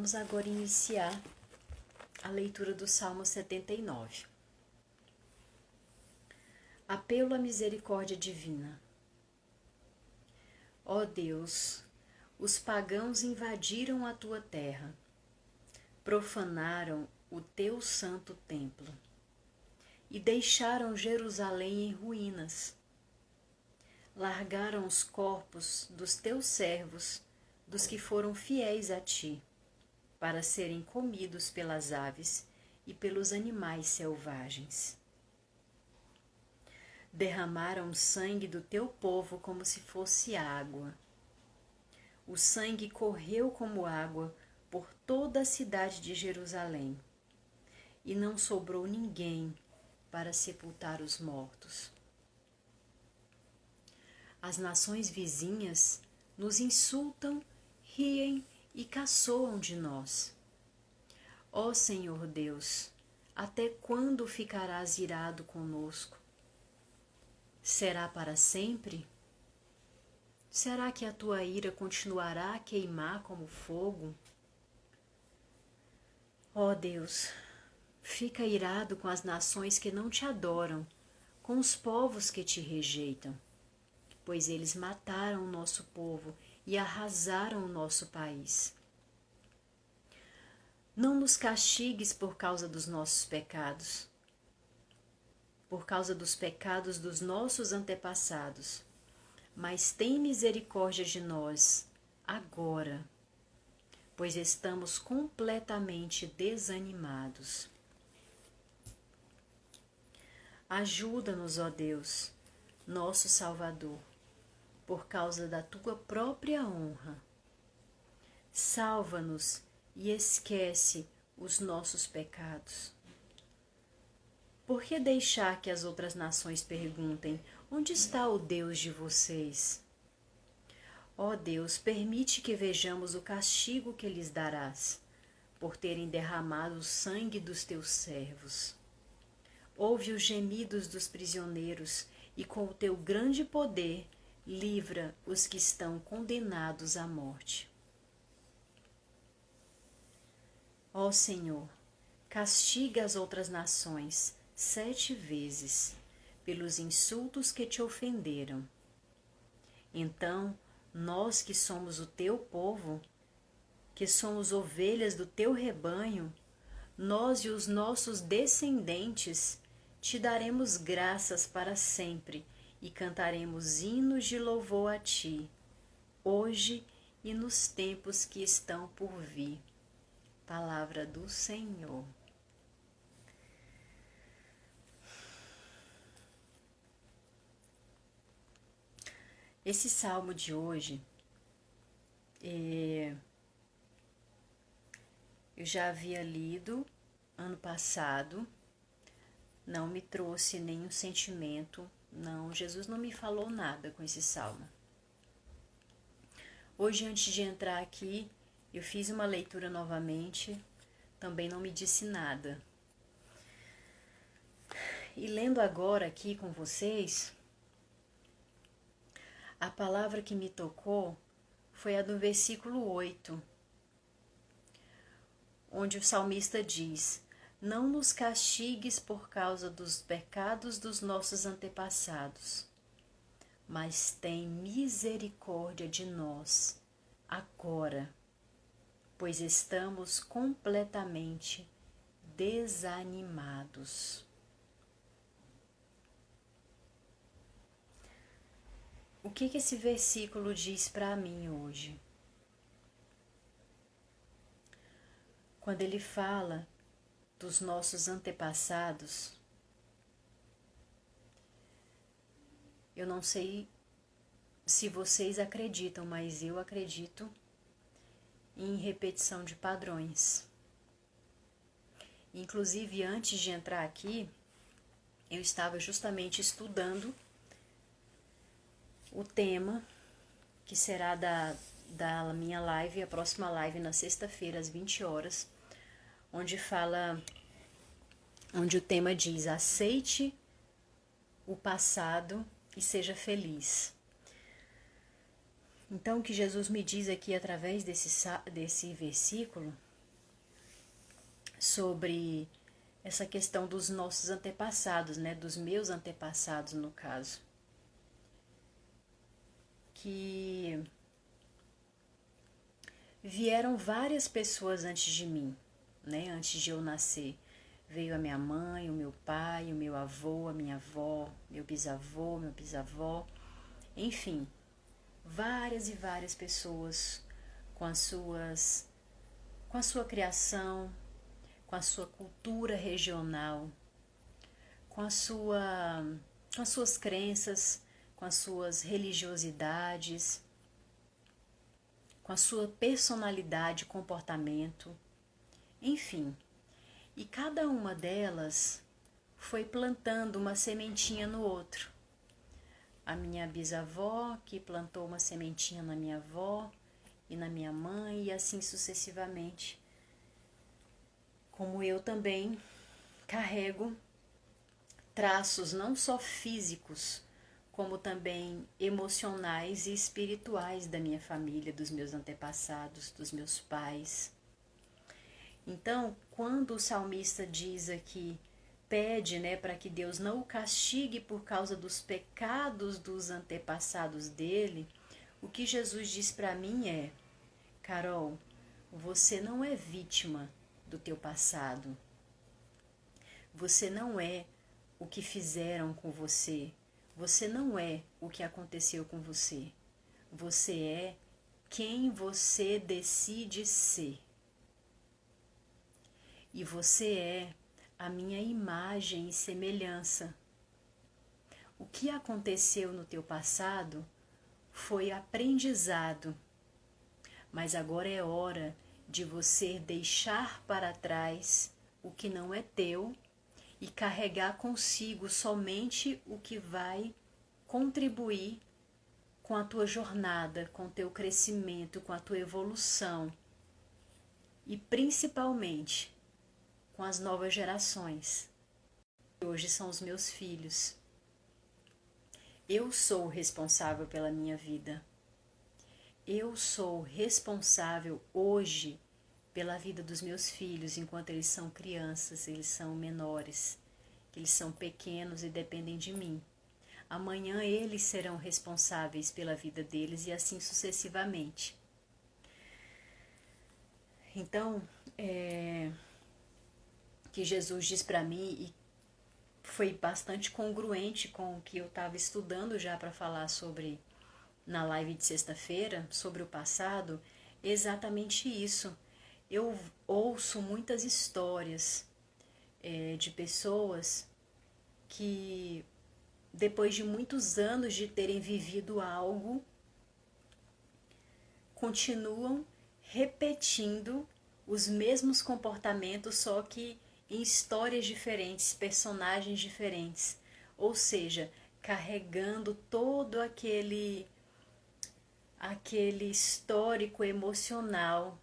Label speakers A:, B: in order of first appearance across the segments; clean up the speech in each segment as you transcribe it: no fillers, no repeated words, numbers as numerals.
A: Vamos agora iniciar a leitura do Salmo 79. Apelo à misericórdia divina. Ó Deus, os pagãos invadiram a tua terra, profanaram o teu santo templo e deixaram Jerusalém em ruínas. Largaram os corpos dos teus servos, dos que foram fiéis a ti, para serem comidos pelas aves e pelos animais selvagens. Derramaram o sangue do teu povo como se fosse água. O sangue correu como água por toda a cidade de Jerusalém, e não sobrou ninguém para sepultar os mortos. As nações vizinhas nos insultam, riem e caçoam de nós. Ó Senhor Deus, até quando ficarás irado conosco? Será para sempre? Será que a tua ira continuará a queimar como fogo? Ó Deus, fica irado com as nações que não te adoram, com os povos que te rejeitam, pois eles mataram o nosso povo e arrasaram o nosso país. Não nos castigues por causa dos nossos pecados, por causa dos pecados dos nossos antepassados, mas tem misericórdia de nós agora, pois estamos completamente desanimados. Ajuda-nos, ó Deus, nosso Salvador, por causa da tua própria honra. Salva-nos e esquece os nossos pecados. Por que deixar que as outras nações perguntem: onde está o Deus de vocês? Ó Deus, permite que vejamos o castigo que lhes darás, por terem derramado o sangue dos teus servos. Ouve os gemidos dos prisioneiros e, com o teu grande poder, livra os que estão condenados à morte. Ó Senhor, castiga as outras nações 7 vezes pelos insultos que te ofenderam. Então, nós que somos o teu povo, que somos ovelhas do teu rebanho, nós e os nossos descendentes te daremos graças para sempre e cantaremos hinos de louvor a ti, hoje e nos tempos que estão por vir. Palavra do Senhor. Esse salmo de hoje, eu já havia lido ano passado, não me trouxe nenhum sentimento, não, Jesus não me falou nada com esse salmo. Hoje, antes de entrar aqui, eu fiz uma leitura novamente, também não me disse nada. E lendo agora aqui com vocês, a palavra que me tocou foi a do versículo 8, onde o salmista diz: não nos castigues por causa dos pecados dos nossos antepassados, mas tem misericórdia de nós agora, pois estamos completamente desanimados. O que esse versículo diz para mim hoje? Quando ele fala dos nossos antepassados, eu não sei se vocês acreditam, mas eu acredito em repetição de padrões. Inclusive, antes de entrar aqui, eu estava justamente estudando o tema que será da minha live, a próxima live na sexta-feira, às 20 horas, onde o tema diz: aceite o passado e seja feliz. Então, o que Jesus me diz aqui através desse versículo sobre essa questão dos nossos antepassados, né, dos meus antepassados no caso, que vieram várias pessoas antes de mim, né, antes de eu nascer. Veio a minha mãe, o meu pai, o meu avô, a minha avó, meu bisavô, meu bisavó, enfim, várias e várias pessoas com as suas, com a sua criação, com a sua cultura regional, com a sua, com as suas crenças, com as suas religiosidades, com a sua personalidade, comportamento, enfim. E cada uma delas foi plantando uma sementinha no outro. A minha bisavó, que plantou uma sementinha na minha avó e na minha mãe, e assim sucessivamente. Como eu também carrego traços não só físicos, como também emocionais e espirituais da minha família, dos meus antepassados, dos meus pais. Então, quando o salmista diz aqui, pede, né, para que Deus não o castigue por causa dos pecados dos antepassados dele, o que Jesus diz para mim é: Carol, você não é vítima do teu passado. Você não é o que fizeram com você. Você não é o que aconteceu com você. Você é quem você decide ser. E você é a minha imagem e semelhança. O que aconteceu no teu passado foi aprendizado, mas agora é hora de você deixar para trás o que não é teu e carregar consigo somente o que vai contribuir com a tua jornada, com o teu crescimento, com a tua evolução e principalmente com as novas gerações, que hoje são os meus filhos. Eu sou responsável pela minha vida. Eu sou responsável hoje pela vida dos meus filhos enquanto eles são crianças, eles são menores, eles são pequenos e dependem de mim. Amanhã eles serão responsáveis pela vida deles e assim sucessivamente. Então, que Jesus diz para mim, e foi bastante congruente com o que eu estava estudando já para falar sobre, na live de sexta-feira, sobre o passado, exatamente isso. Eu ouço muitas histórias de pessoas que, depois de muitos anos de terem vivido algo, continuam repetindo os mesmos comportamentos, só que em histórias diferentes, personagens diferentes. Ou seja, carregando todo aquele histórico emocional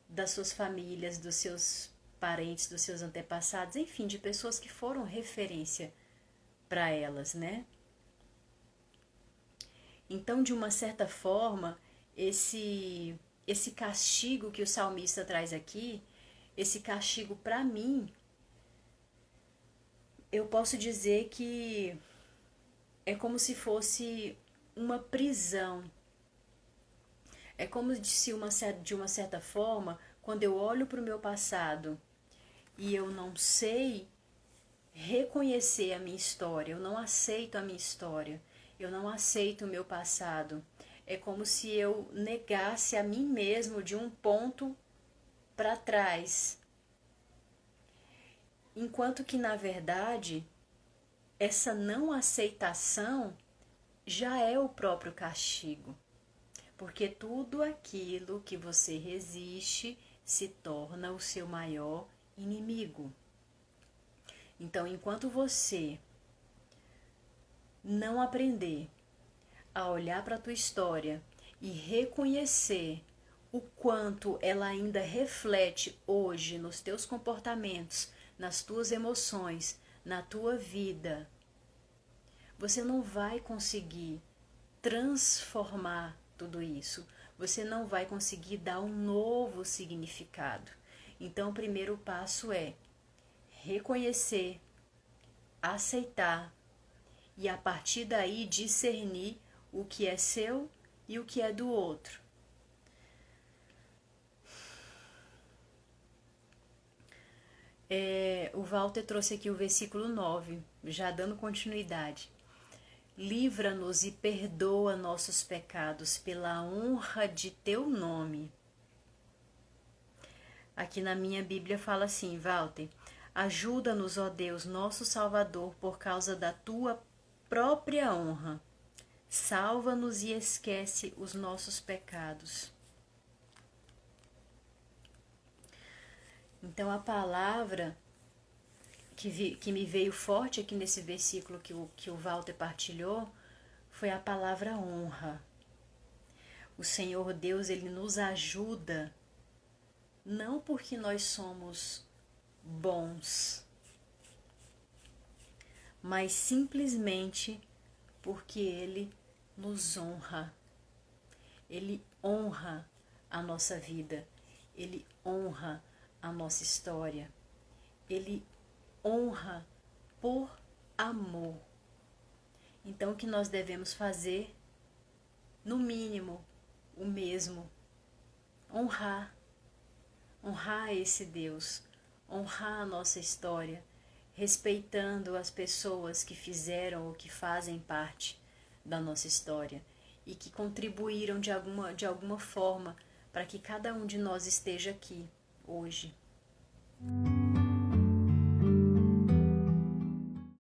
A: das suas famílias, dos seus parentes, dos seus antepassados, enfim, de pessoas que foram referência para elas, né? Então, de uma certa forma, esse castigo que o salmista traz aqui, esse castigo para mim, eu posso dizer que é como se fosse uma prisão. É como se de uma certa forma, quando eu olho para o meu passado e eu não sei reconhecer a minha história, eu não aceito a minha história, eu não aceito o meu passado. É como se eu negasse a mim mesmo de um ponto para trás. Enquanto que, na verdade, essa não aceitação já é o próprio castigo. Porque tudo aquilo que você resiste se torna o seu maior inimigo. Então, enquanto você não aprender a olhar para a tua história e reconhecer o quanto ela ainda reflete hoje nos teus comportamentos, nas tuas emoções, na tua vida, você não vai conseguir transformar tudo isso. Você não vai conseguir dar um novo significado. Então, o primeiro passo é reconhecer, aceitar e a partir daí discernir o que é seu e o que é do outro. O Walter trouxe aqui o versículo 9, já dando continuidade. Livra-nos e perdoa nossos pecados pela honra de teu nome. Aqui na minha Bíblia fala assim, Walter: ajuda-nos, ó Deus, nosso Salvador, por causa da tua própria honra. Salva-nos e esquece os nossos pecados. Então a palavra que me veio forte aqui nesse versículo que o Walter partilhou foi a palavra honra. O Senhor Deus, Ele nos ajuda não porque nós somos bons, mas simplesmente porque Ele nos honra. Ele honra a nossa vida, Ele honra a nossa história, Ele honra por amor. Então, o que nós devemos fazer, no mínimo, o mesmo: honrar esse Deus, honrar a nossa história, respeitando as pessoas que fizeram ou que fazem parte da nossa história e que contribuíram de alguma forma para que cada um de nós esteja aqui hoje.